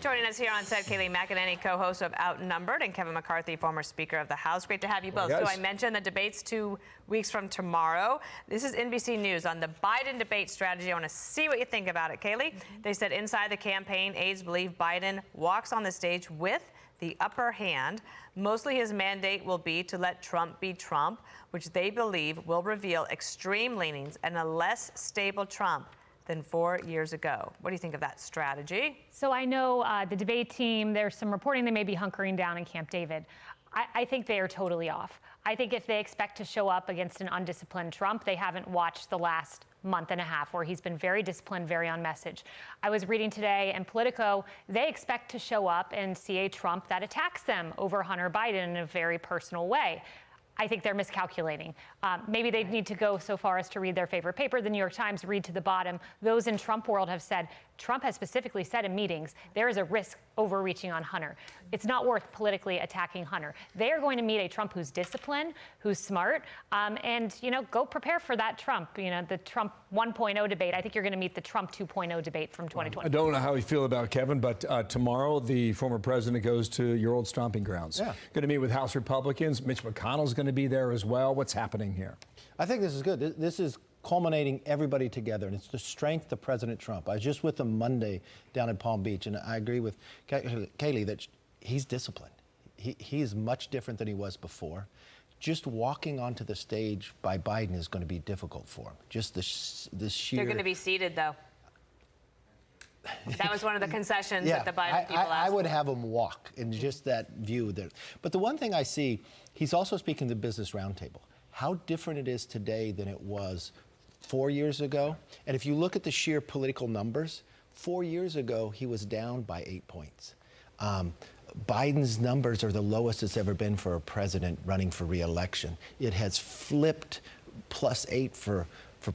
Joining us here on set, Kayleigh McEnany, co-host of Outnumbered, and Kevin McCarthy, former Speaker of the House. Great to have you both. So I mentioned the debate's 2 weeks from tomorrow. This is NBC News on the Biden debate strategy. I want to see what you think about it, Kayleigh. They said inside the campaign, aides believe Biden walks on the stage with the upper hand. Mostly his mandate will be to let Trump be Trump, which they believe will reveal extreme leanings and a less stable Trump than 4 years ago. What do you think of that strategy? So I know the debate team, there's some reporting they may be hunkering down in Camp David. I think they are totally off. I think if they expect to show up against an undisciplined Trump, they haven't watched the last month and a half where he's been very disciplined, very on message. I was reading today in Politico, they expect to show up and see a Trump that attacks them over Hunter Biden in a very personal way. I think they're miscalculating. Maybe they need to go so far as to read their favorite paper, the New York Times, read to the bottom. Those in Trump world have said, Trump has specifically said in meetings, there is a risk overreaching on Hunter. It's not worth politically attacking Hunter. They are going to meet a Trump who's disciplined, who's smart, and, go prepare for that Trump, the Trump 1.0 debate. I think you're going to meet the Trump 2.0 debate from 2020. I don't know how you feel about it, Kevin, but tomorrow the former president goes to your old stomping grounds. Yeah. Going to meet with House Republicans. Mitch McConnell's going to be there as well. What's happening here? I think this is good. This is culminating everybody together, and it's the strength of President Trump. I was just with him Monday down in Palm Beach, and I agree with Kayleigh that he's disciplined. He is much different than he was before. Just walking onto the stage by Biden is going to be difficult for him. Just the sheer... They're going to be seated, though. That was one of the concessions that the Biden people asked. I would have him walk in just that view. But the one thing I see, he's also speaking to the Business Roundtable. How different it is today than it was 4 years ago. And if you look at the sheer political numbers, 4 years ago, he was down by 8 points. Biden's numbers are the lowest it's ever been for a president running for re-election. It has flipped +8 for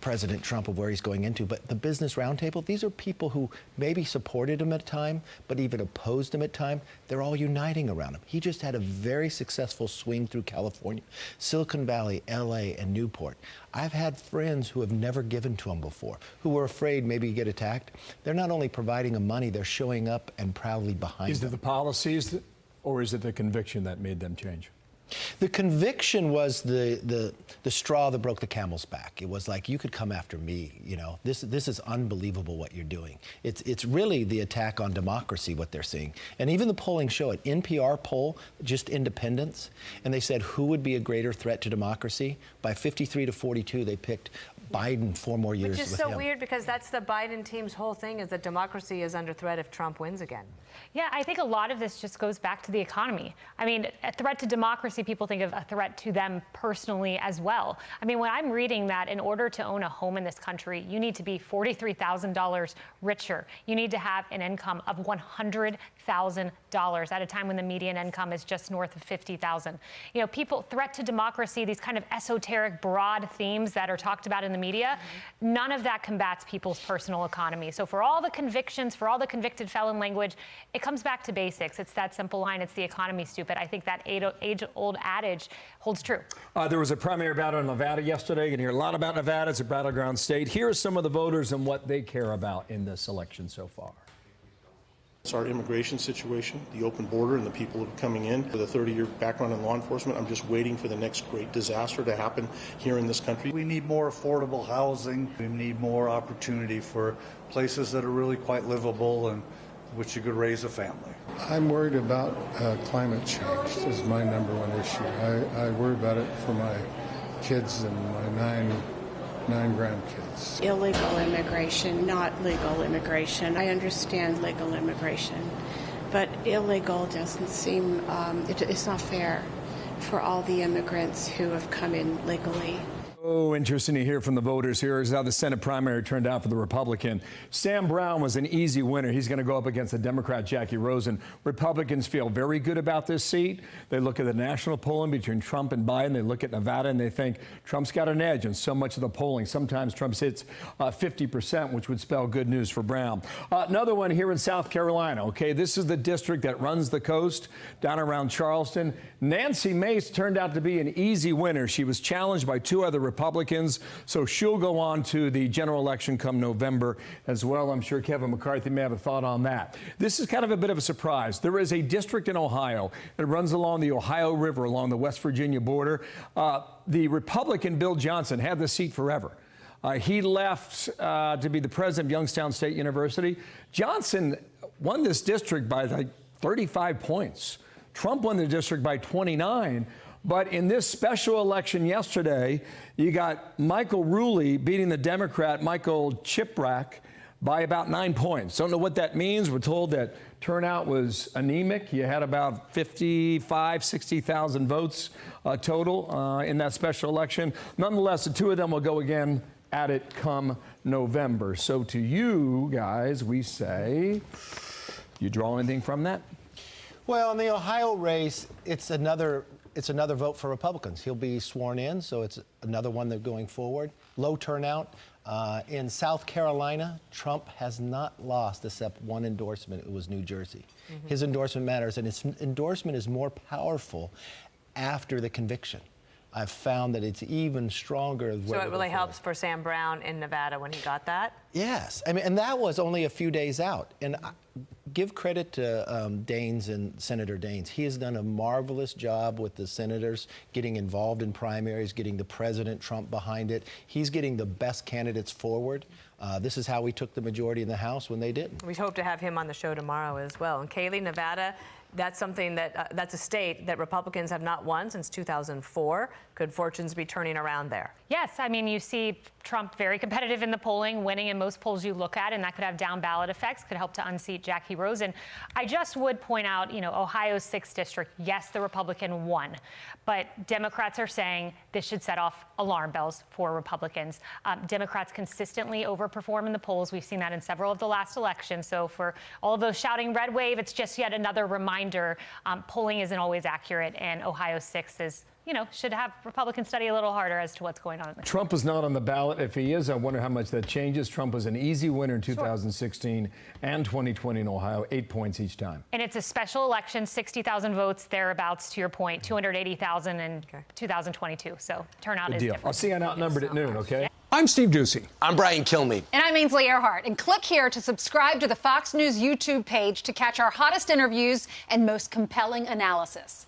President Trump of where he's going into. But the Business Roundtable, these are people who maybe supported him at a time, but even opposed him at time. They're all uniting around him. He just had a very successful swing through California, Silicon Valley, LA, and Newport. I've had friends who have never given to him before, who were afraid maybe he'd get attacked. They're not only providing him money, they're showing up and proudly behind him. Is it the policies, or is it the conviction that made them change? The conviction was the straw that broke the camel's back. It was like, you could come after me, This is unbelievable what you're doing. It's really the attack on democracy, what they're seeing. And even the polling show it. NPR poll, just independents, and they said who would be a greater threat to democracy? By 53 to 42, they picked Biden 4 more years with him. Which is so weird, because that's the Biden team's whole thing, is that democracy is under threat if Trump wins again. Yeah, I think a lot of this just goes back to the economy. I mean, a threat to democracy, people think of a threat to them personally as well. I mean, when I'm reading that in order to own a home in this country, you need to be $43,000 richer. You need to have an income of $100,000 at a time when the median income is just north of $50,000. People, threat to democracy, these kind of esoteric, broad themes that are talked about in the media, none of that combats people's personal economy. So for all the convictions, for all the convicted felon language, it comes back to basics. It's that simple line, it's the economy, stupid. I think that age-old adage holds true. There was a primary battle in Nevada yesterday. You can hear a lot about Nevada. It's a battleground state. Here are some of the voters and what they care about in this election so far. It's our immigration situation, the open border, and the people who are coming in. With a 30-year background in law enforcement, I'm just waiting for the next great disaster to happen here in this country. We need more affordable housing. We need more opportunity for places that are really quite livable and which you could raise a family. I'm worried about climate change. This is my #1 issue. I worry about it for my kids and my nine grandkids. Illegal immigration, not legal immigration. I understand legal immigration, but illegal doesn't seem, it's not fair for all the immigrants who have come in legally. Oh, interesting to hear from the voters. Here is how the Senate primary turned out for the Republican. Sam Brown was an easy winner. He's going to go up against the Democrat Jackie Rosen. Republicans feel very good about this seat. They look at the national polling between Trump and Biden. They look at Nevada and they think Trump's got an edge in so much of the polling. Sometimes Trump hits 50%, which would spell good news for Brown. Another one here in South Carolina. Okay, this is the district that runs the coast down around Charleston. Nancy Mace turned out to be an easy winner. She was challenged by 2 other Republicans. So she'll go on to the general election come November as well. I'm sure Kevin McCarthy may have a thought on that. This is kind of a bit of a surprise. There is a district in Ohio that runs along the Ohio River, along the West Virginia border. The Republican Bill Johnson had the seat forever. He left to be the president of Youngstown State University. Johnson won this district by like 35 points. Trump won the district by 29. But in this special election yesterday, you got Michael Rulli beating the Democrat Michael Chiprack by about 9 points. Don't know what that means. We're told that turnout was anemic. You had about 60,000 votes total in that special election. Nonetheless, the two of them will go again at it come November. So to you guys, we say, you draw anything from that? Well, in the Ohio race, it's another vote for Republicans. He'll be sworn in, so it's another one that's going forward. Low turnout. In South Carolina, Trump has not lost except one endorsement. It was New Jersey. Mm-hmm. His endorsement matters, and his endorsement is more powerful after the conviction. I've found that it's even stronger. So it really helps for Sam Brown in Nevada when he got that? Yes. I mean, and that was only a few days out. And give credit to Daines and Senator Daines. He has done a marvelous job with the senators, getting involved in primaries, getting the President Trump behind it. He's getting the best candidates forward. This is how we took the majority in the House when they didn't. We hope to have him on the show tomorrow as well. And Kayleigh, Nevada, that's something that that's a state that Republicans have not won since 2004. Could fortunes be turning around there? Yes, I mean, you see Trump very competitive in the polling, winning in most polls you look at, and that could have down ballot effects, could help to unseat Jackie Rosen. I just would point out, Ohio's 6th district, yes, the Republican won, but Democrats are saying this should set off alarm bells for Republicans. Democrats consistently overperform in the polls. We've seen that in several of the last elections. So for all of those shouting red wave, it's just yet another reminder polling isn't always accurate, and Ohio's 6th is, should have Republicans study a little harder as to what's going on in the country. Trump is not on the ballot. If he is, I wonder how much that changes. Trump was an easy winner in 2016 and 2020 in Ohio, 8 points each time. And it's a special election, 60,000 votes, thereabouts, to your point, 280,000 in 2022. So turnout is different. I'll see you on Outnumbered at noon, okay? I'm Steve Ducey. I'm Brian Kilmeade. And I'm Ainsley Earhart. And click here to subscribe to the Fox News YouTube page to catch our hottest interviews and most compelling analysis.